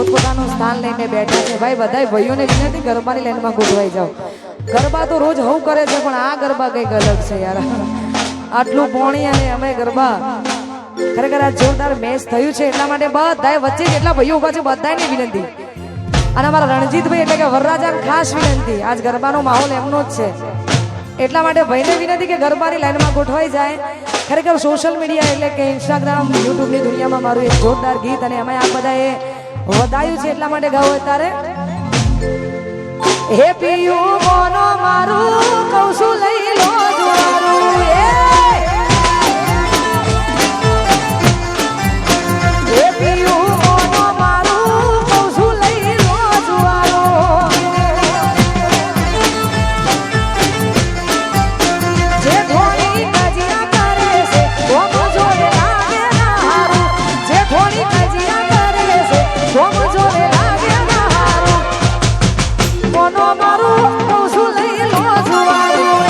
પોતપોતાનું સ્થાન લઈને બેઠા છે ભાઈ બધાય ભાઈઓને વિનંતી ગરબાની લાઈનમાં ગોઠવાઈ જાઓ ગરબા તો રોજ હવું કરે છે પણ આ ગરબા કંઈક અલગ છે યાર આટલું પોણી અને અમે ગરબા ખરેખર આ જોરદાર મેચ થયું છે એટલા માટે બધાય વચ્ચે જેટલા ભાઈઓ ઉભા છે બધાયની વિનંતી અને અમારા રણજીતભાઈ એટલે કે વરરાજાને ખાસ વિનંતી આજ ગરબાનો માહોલ એમનો જ છે એટલા માટે ભાઈને વિનંતી કે ગરબાની લાઈનમાં ગોઠવાઈ જાય ખરેખર સોશિયલ મીડિયા એટલે કે ઇન્સ્ટાગ્રામ યુટ્યુબની દુનિયામાં મારું એક જોરદાર ગીત અને અમે આ બધાએ વધાયું છે એટલા માટે ગાવું અત્યારે હે પિયું મોનો મારું કહું છું લઈ લો જુવારું હે પિયું મોનો મારું કહું છું લઈ લો જુવારું જે થોડી કજિયા કરે છે કોમ જોડે લાગે ના હારું જે થોડી કજિયા કરે છે કોમ જોડે લાગે ના હારું મોનો મારું કહું છું લઈ લો જુવારું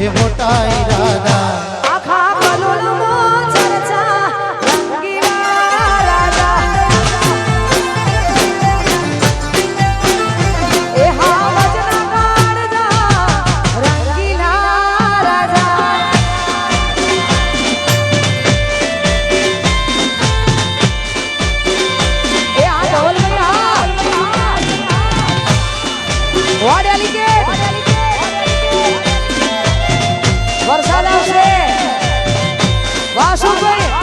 એ મોટા ઈરાદા આખા કલોલમાં ચર્ચા રંગીલા રાજા એ હા વચના કાળજા રંગીલા રાજા એ આ ઢોલ ભૈયા વાડેલી કે વરસાદ આવશે વાસુભાઈ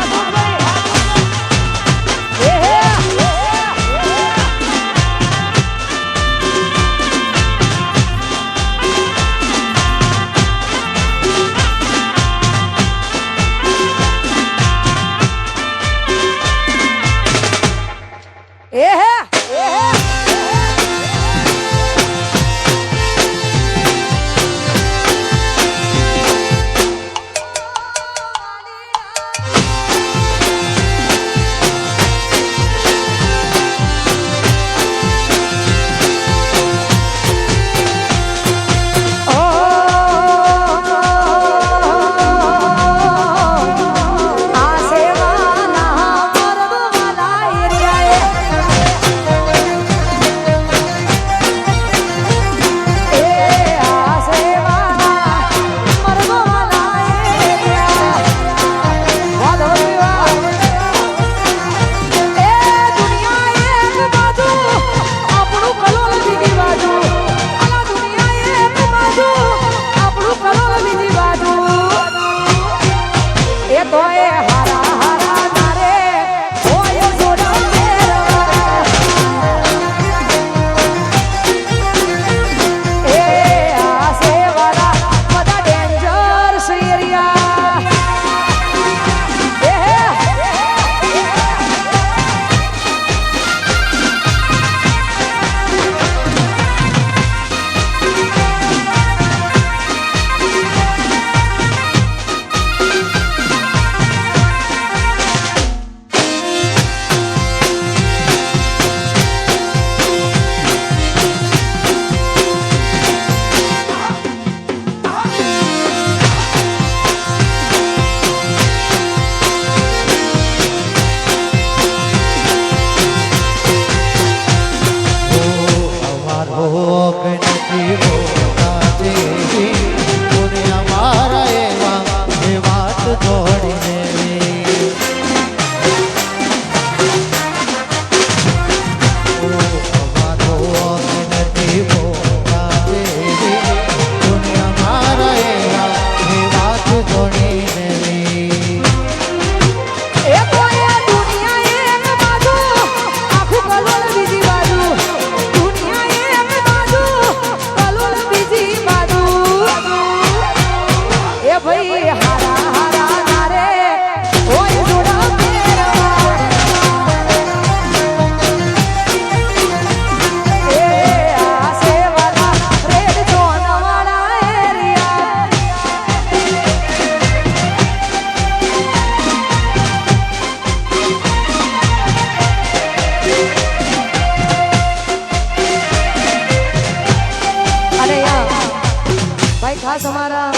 ખાસ અમારા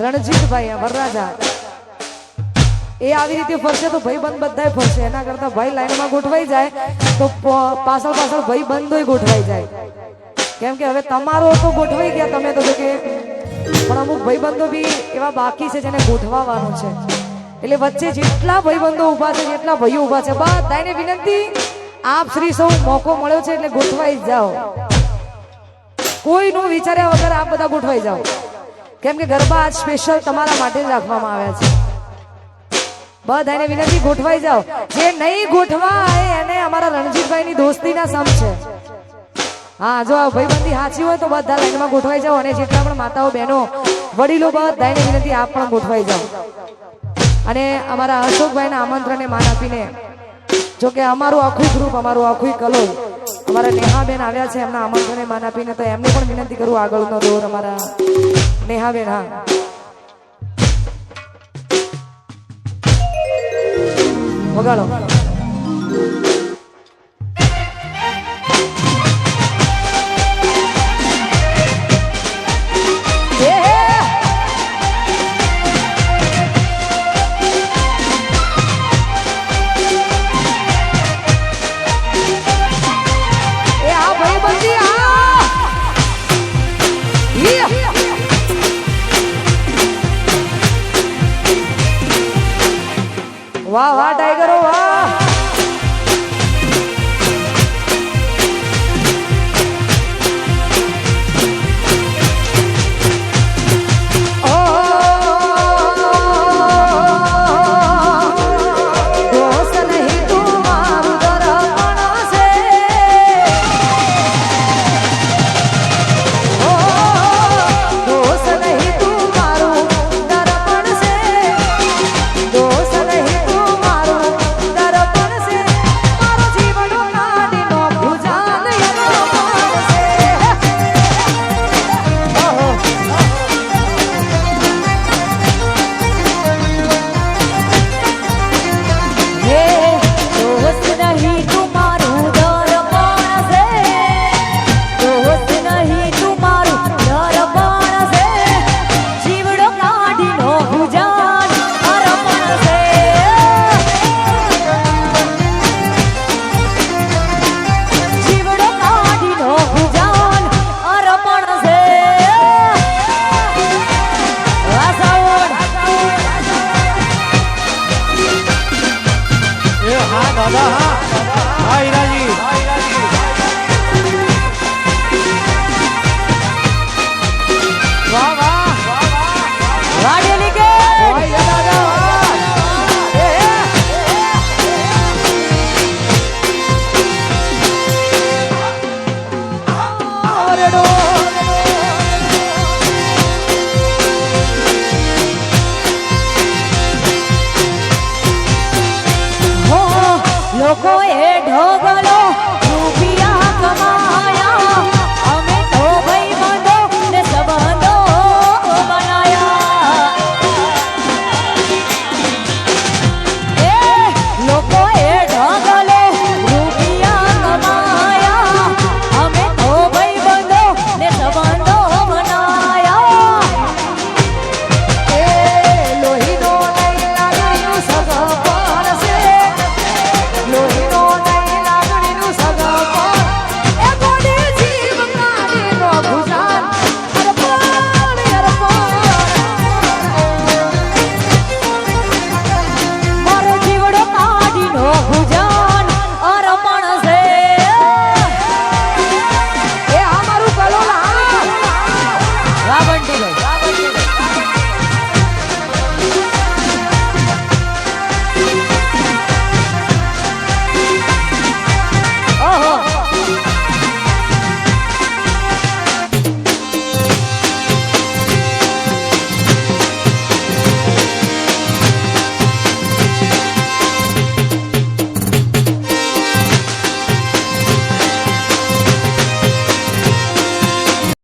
રણજીતભાઈ વરરાજા એ આવી રીતે ફરશે તો ભાઈ બંધ બધાય ફરશે એના કરતા ભાઈ લાઈનમાં ગોઠવાઈ જાય તો પાછળ પાછળ ભાઈ બંધોય ગોઠવાઈ જાય કેમ કે હવે તમારો તો ગોઠવાઈ ગયા તમે તો કે પણ અમુક ભાઈબંધો બી એવા બાકી છે જેને ગોઠવાવાનું છે એટલે વચ્ચે જેટલા ભાઈબંધો ઊભા છે જેટલા ભાઈઓ ઊભા છે બધાને વિનંતી આપ શ્રી સૌ મોકો મળ્યો છે એટલે ગોઠવાઈ જાઓ કોઈનું વિચાર્યા વગર આપ બધા ગોઠવાઈ જાઓ કેમ કે ગરબા આજ સ્પેશિયલ તમારા માટે જ રાખવામાં આવ્યા છે બધાને વિનંતી ગોઠવાઈ જાઓ જે નહીં ગોઠવાય એને અમારા રણજીતભાઈની દોસ્તીના સમ છે હા જો ભાઈબંધી સાચી હોય તો બધા લાઈનમાં ગોઠવાઈ જાઓ અને જેટલા પણ માતાઓ બહેનો વડીલો બધાને વિનંતી આપ પણ ગોઠવાઈ જાઓ અને અમારા અશોકભાઈના આમંત્રણને માન આપીને જો કે અમારું આખું ગ્રુપ અમારું આખું કલોલ અમારા નેહાબેન આવ્યા છે એમના આમંત્રણને માન આપીને તો એમને પણ વિનંતી કરું આગળનો દોર અમારા નેહાબેન હા વગાડો